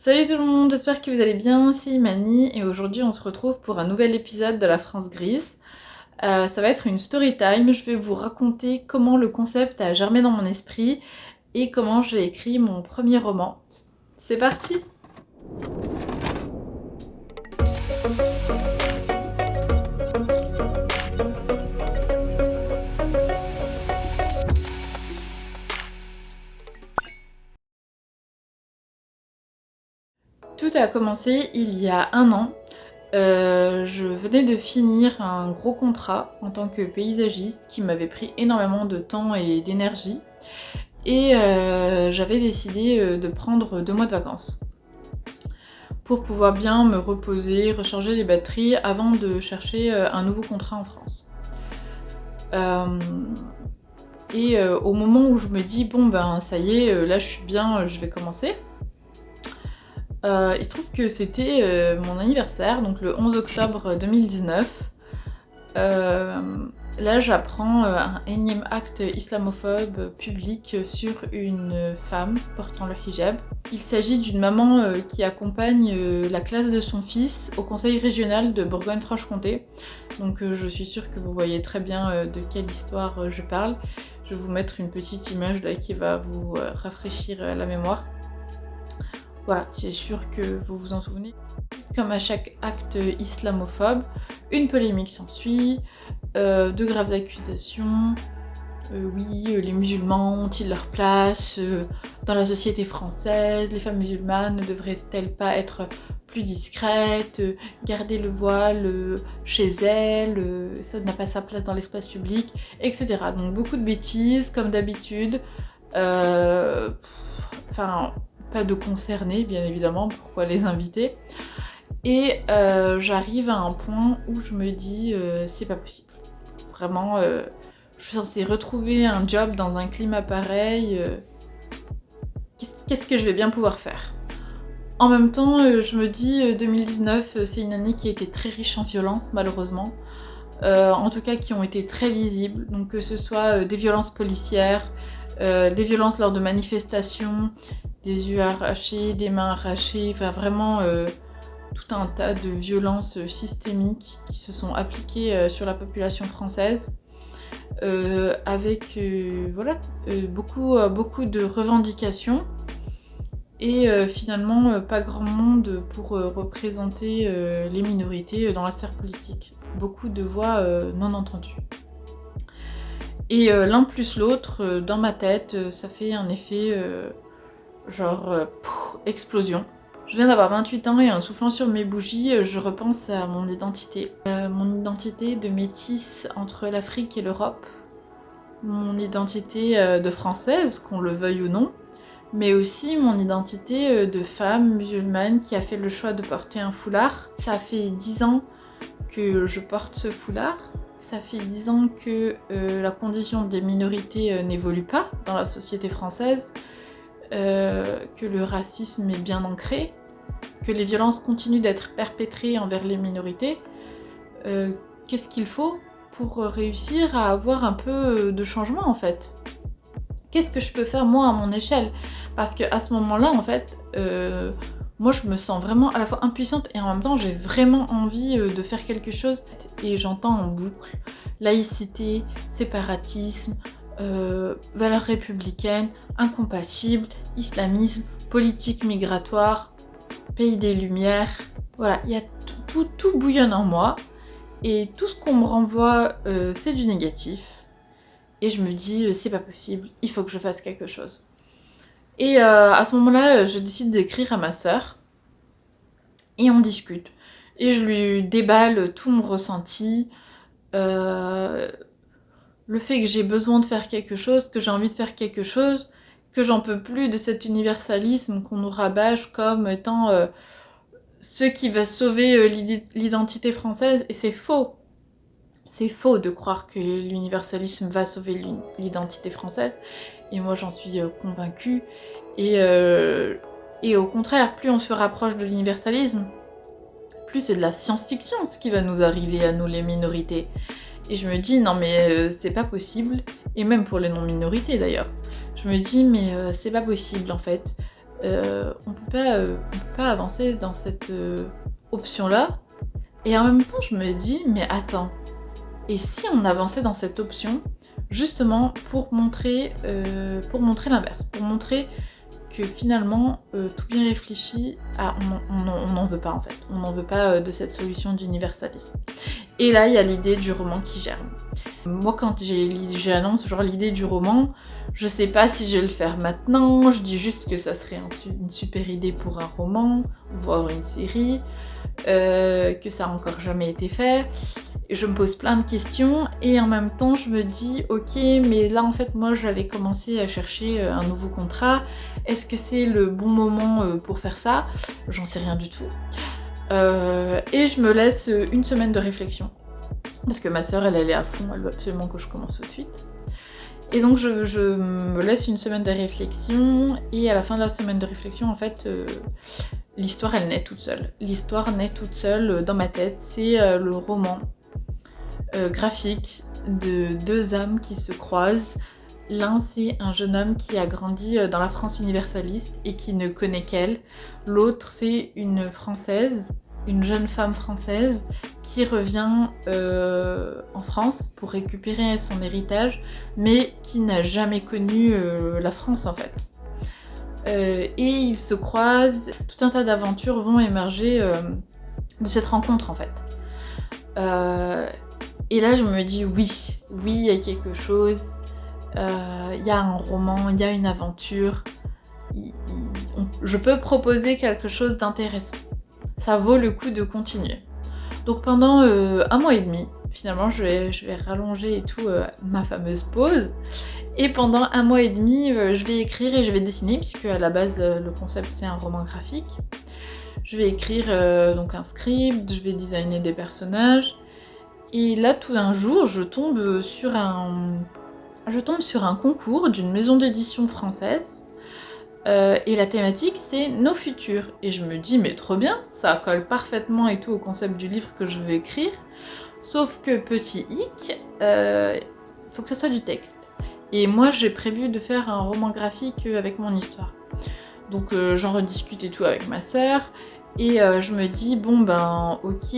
Salut tout le monde, j'espère que vous allez bien, c'est Imani et aujourd'hui on se retrouve pour un nouvel épisode de La France Grise. Ça va être une story time, je vais vous raconter comment le concept a germé dans mon esprit et comment j'ai écrit mon premier roman. C'est parti! Tout a commencé il y a un an. Je venais de finir un gros contrat en tant que paysagiste qui m'avait pris énormément de temps et d'énergie. Et j'avais décidé de prendre 2 mois de vacances pour pouvoir bien me reposer, recharger les batteries avant de chercher un nouveau contrat en France. Au moment où je me dis bon ben ça y est, là je suis bien, je vais commencer. Il se trouve que c'était mon anniversaire, donc le 11 octobre 2019. Là, j'apprends un énième acte islamophobe public sur une femme portant le hijab. Il s'agit d'une maman qui accompagne la classe de son fils au conseil régional de Bourgogne-Franche-Comté. Donc je suis sûre que vous voyez très bien de quelle histoire je parle. Je vais vous mettre une petite image là qui va vous rafraîchir la mémoire. Voilà, c'est sûr que vous vous en souvenez. Comme à chaque acte islamophobe, une polémique s'ensuit, de graves accusations. Oui, les musulmans ont-ils leur place dans la société française? Les femmes musulmanes ne devraient-elles pas être plus discrètes, garder le voile chez elles, ça n'a pas sa place dans l'espace public, etc. Donc beaucoup de bêtises, comme d'habitude. Enfin, pas de concernés, bien évidemment, pourquoi les inviter? Et j'arrive à un point où je me dis c'est pas possible. Vraiment, je suis censée retrouver un job dans un climat pareil. Qu'est-ce que je vais bien pouvoir faire? En même temps, je me dis 2019, c'est une année qui a été très riche en violences, malheureusement. En tout cas, qui ont été très visibles. Donc que ce soit des violences policières, des violences lors de manifestations, des yeux arrachés, des mains arrachées, enfin vraiment tout un tas de violences systémiques qui se sont appliquées sur la population française, avec voilà, beaucoup de revendications et finalement pas grand monde pour représenter les minorités dans la sphère politique. Beaucoup de voix non entendues. Et l'un plus l'autre, dans ma tête, ça fait un effet explosion. Je viens d'avoir 28 ans et en soufflant sur mes bougies, je repense à mon identité. Mon identité de métisse entre l'Afrique et l'Europe. Mon identité de française, qu'on le veuille ou non. Mais aussi mon identité de femme musulmane qui a fait le choix de porter un foulard. Ça fait 10 ans que je porte ce foulard. Ça fait 10 ans que la condition des minorités n'évolue pas dans la société française. Que le racisme est bien ancré, que les violences continuent d'être perpétrées envers les minorités. Qu'est-ce qu'il faut pour réussir à avoir un peu de changement en fait? Qu'est-ce que je peux faire moi à mon échelle? Parce qu'à ce moment-là en fait, moi je me sens vraiment à la fois impuissante et en même temps j'ai vraiment envie de faire quelque chose. Et j'entends en boucle laïcité, séparatisme, valeurs républicaines, incompatibles, islamisme, politique migratoire, pays des lumières. Voilà, il y a tout bouillonne en moi et tout ce qu'on me renvoie c'est du négatif. Et je me dis c'est pas possible, il faut que je fasse quelque chose. Et à ce moment-là, je décide d'écrire à ma sœur et on discute. Et je lui déballe tout mon ressenti, le fait que j'ai besoin de faire quelque chose, que j'ai envie de faire quelque chose, que j'en peux plus de cet universalisme qu'on nous rabâche comme étant ce qui va sauver l'identité française, et c'est faux. C'est faux de croire que l'universalisme va sauver l'identité française, et moi j'en suis convaincue. Et au contraire, plus on se rapproche de l'universalisme, plus c'est de la science-fiction ce qui va nous arriver à nous les minorités. Et je me dis non mais c'est pas possible, et même pour les non-minorités d'ailleurs. Je me dis mais c'est pas possible en fait. on peut pas avancer dans cette option-là. Et en même temps, je me dis, mais attends, et si on avançait dans cette option, justement pour montrer l'inverse, pour montrer que finalement, tout bien réfléchi, on n'en veut pas en fait. On n'en veut pas de cette solution d'universalisme. Et là, il y a l'idée du roman qui germe. Moi, quand j'annonce genre l'idée du roman, je sais pas si je vais le faire maintenant, je dis juste que ça serait une super idée pour un roman, voire une série, que ça a encore jamais été fait. Je me pose plein de questions et en même temps je me dis ok, mais là en fait moi j'avais commencé à chercher un nouveau contrat, est-ce que c'est le bon moment pour faire ça? J'en sais rien du tout. Et je me laisse une semaine de réflexion parce que ma sœur elle est à fond, elle veut absolument que je commence tout de suite. Et donc je me laisse une semaine de réflexion et à la fin de la semaine de réflexion en fait l'histoire elle naît toute seule. L'histoire naît toute seule dans ma tête, c'est le roman graphique de deux âmes qui se croisent. L'un c'est un jeune homme qui a grandi dans la France universaliste et qui ne connaît qu'elle. L'autre c'est une française, une jeune femme française qui revient en France pour récupérer son héritage mais qui n'a jamais connu la France en fait. Et ils se croisent, tout un tas d'aventures vont émerger de cette rencontre en fait. Et là je me dis oui, il y a quelque chose, il y a un roman, il y a une aventure, je peux proposer quelque chose d'intéressant. Ça vaut le coup de continuer. Donc pendant un mois et demi, finalement je vais rallonger et tout ma fameuse pause. Et pendant un mois et demi, je vais écrire et je vais dessiner, puisque à la base le concept c'est un roman graphique. Je vais écrire donc un script, je vais designer des personnages. Et là, tout d'un jour, je tombe sur un concours d'une maison d'édition française. Et la thématique, c'est nos futurs. Et je me dis, mais trop bien, ça colle parfaitement et tout au concept du livre que je veux écrire. Sauf que, petit hic, faut que ce soit du texte. Et moi, j'ai prévu de faire un roman graphique avec mon histoire. Donc j'en rediscute et tout avec ma sœur. Et je me dis, bon ben, ok...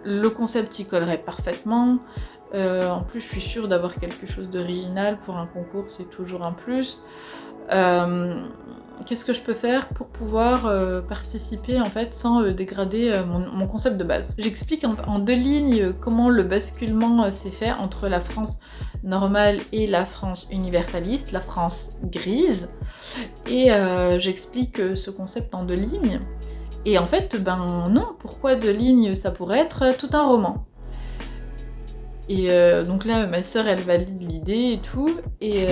le concept y collerait parfaitement. En plus, je suis sûre d'avoir quelque chose d'original pour un concours, c'est toujours un plus. Qu'est-ce que je peux faire pour pouvoir participer en fait sans dégrader mon concept de base? J'explique en 2 lignes comment le basculement s'est fait entre la France normale et la France universaliste, la France grise. Et j'explique ce concept en 2 lignes. Et en fait, ben non, pourquoi 2 lignes? Ça pourrait être tout un roman. Et donc là, ma sœur, elle valide l'idée et tout, et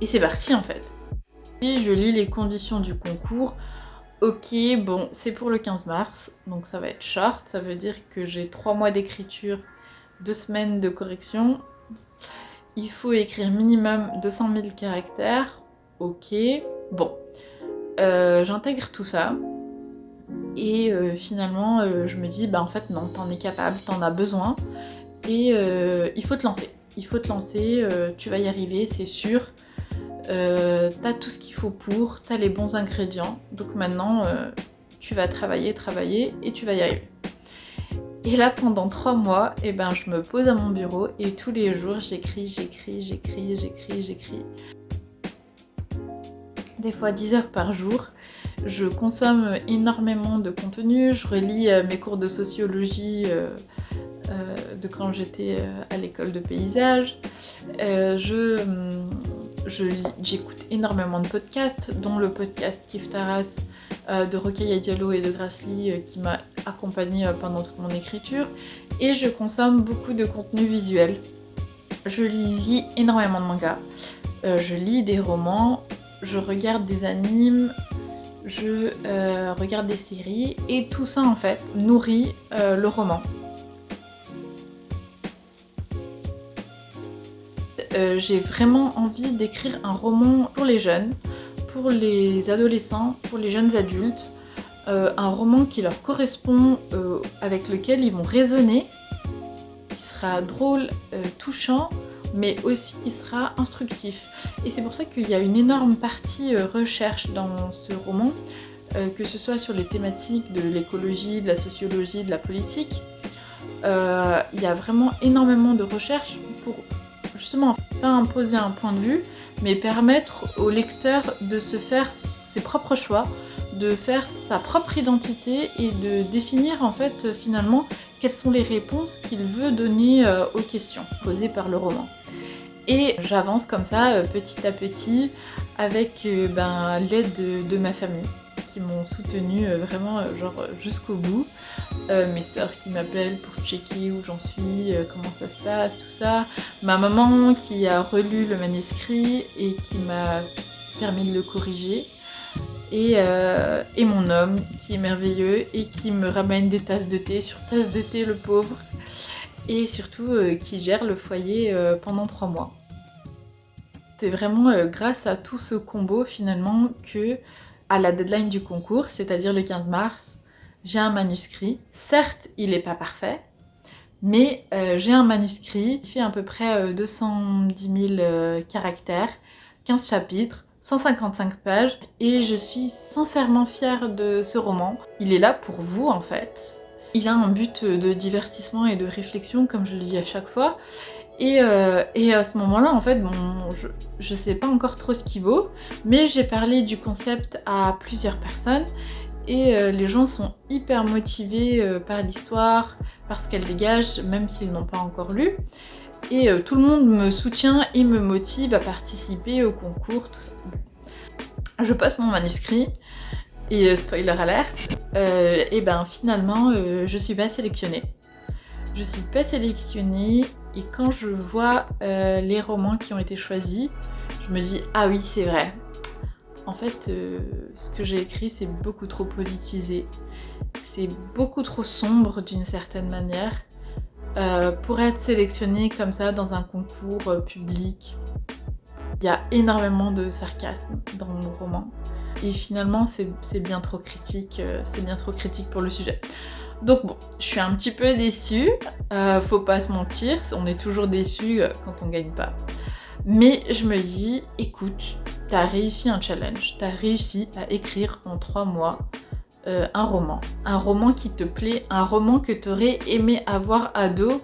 c'est parti en fait. Et je lis les conditions du concours. Ok, bon, c'est pour le 15 mars, donc ça va être short, ça veut dire que j'ai 3 mois d'écriture, 2 semaines de correction. Il faut écrire minimum 200 000 caractères. Ok, bon. J'intègre tout ça. Et finalement, je me dis, bah en fait non, t'en es capable, t'en as besoin. Et il faut te lancer. Il faut te lancer, tu vas y arriver, c'est sûr. T'as tout ce qu'il faut pour, t'as les bons ingrédients. Donc maintenant, tu vas travailler et tu vas y arriver. Et là, pendant 3 mois, eh ben, je me pose à mon bureau et tous les jours, j'écris. Des fois 10 heures par jour. Je consomme énormément de contenu. Je relis mes cours de sociologie de quand j'étais à l'école de paysage. J'écoute énormément de podcasts, dont le podcast Kif Taras de Rokhaya Diallo et de Grassley qui m'a accompagnée pendant toute mon écriture. Et je consomme beaucoup de contenu visuel. Je lis énormément de mangas, je lis des romans, je regarde des animes, je regarde des séries, et tout ça en fait nourrit le roman. J'ai vraiment envie d'écrire un roman pour les jeunes, pour les adolescents, pour les jeunes adultes, un roman qui leur correspond, avec lequel ils vont raisonner, qui sera drôle, touchant, mais aussi qui sera instructif. Et c'est pour ça qu'il y a une énorme partie recherche dans ce roman, que ce soit sur les thématiques de l'écologie, de la sociologie, de la politique. Il y a vraiment énormément de recherche pour justement pas imposer un point de vue, mais permettre au lecteur de se faire ses propres choix, de faire sa propre identité et de définir en fait finalement quelles sont les réponses qu'il veut donner aux questions posées par le roman. Et j'avance comme ça petit à petit avec l'aide de ma famille qui m'ont soutenue vraiment genre jusqu'au bout. Mes sœurs qui m'appellent pour checker où j'en suis, comment ça se passe, tout ça. Ma maman qui a relu le manuscrit et qui m'a permis de le corriger. Et mon homme qui est merveilleux et qui me ramène des tasses de thé sur tasses de thé, le pauvre. Et surtout qui gère le foyer pendant 3 mois. C'est vraiment grâce à tout ce combo finalement que, à la deadline du concours, c'est-à-dire le 15 mars, j'ai un manuscrit. Certes, il n'est pas parfait, mais j'ai un manuscrit qui fait à peu près 210 000 caractères, 15 chapitres, 155 pages, et je suis sincèrement fière de ce roman. Il est là pour vous en fait. Il a un but de divertissement et de réflexion, comme je le dis à chaque fois. Et à ce moment-là, en fait, bon, je sais pas encore trop ce qu'il vaut, mais j'ai parlé du concept à plusieurs personnes et les gens sont hyper motivés par l'histoire, par ce qu'elle dégage, même s'ils n'ont pas encore lu. Et tout le monde me soutient et me motive à participer au concours, tout ça. Je poste mon manuscrit et spoiler alert, et ben finalement je suis pas sélectionnée. Je suis pas sélectionnée et quand je vois les romans qui ont été choisis, je me dis ah oui c'est vrai. En fait ce que j'ai écrit c'est beaucoup trop politisé, c'est beaucoup trop sombre d'une certaine manière pour être sélectionnée comme ça dans un concours public. Il y a énormément de sarcasme dans mon roman et finalement c'est bien trop critique, pour le sujet. Donc bon, je suis un petit peu déçue, faut pas se mentir, on est toujours déçu quand on gagne pas. Mais je me dis, écoute, t'as réussi un challenge, t'as réussi à écrire en 3 mois un roman qui te plaît, un roman que t'aurais aimé avoir ado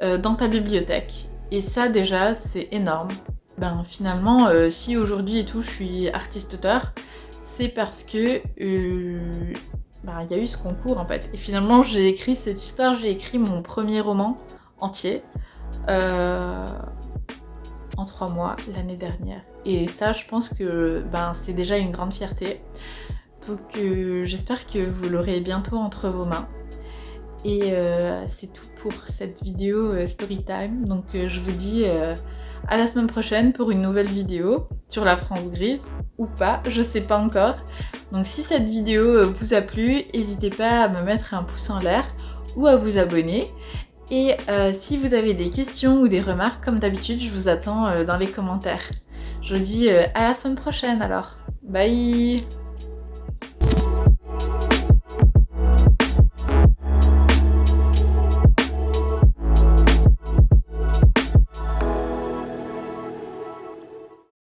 dans ta bibliothèque. Et ça déjà, c'est énorme. Ben finalement, si aujourd'hui et tout je suis artiste-auteur, c'est parce que il y a eu ce concours en fait. Et finalement j'ai écrit cette histoire, j'ai écrit mon premier roman entier en 3 mois l'année dernière. Et ça je pense que c'est déjà une grande fierté. Donc j'espère que vous l'aurez bientôt entre vos mains. Et c'est tout pour cette vidéo Storytime. Donc je vous dis à la semaine prochaine pour une nouvelle vidéo sur la France grise, ou pas, je sais pas encore. Donc si cette vidéo vous a plu, n'hésitez pas à me mettre un pouce en l'air ou à vous abonner. Et si vous avez des questions ou des remarques, comme d'habitude, je vous attends dans les commentaires. Je vous dis à la semaine prochaine alors. Bye!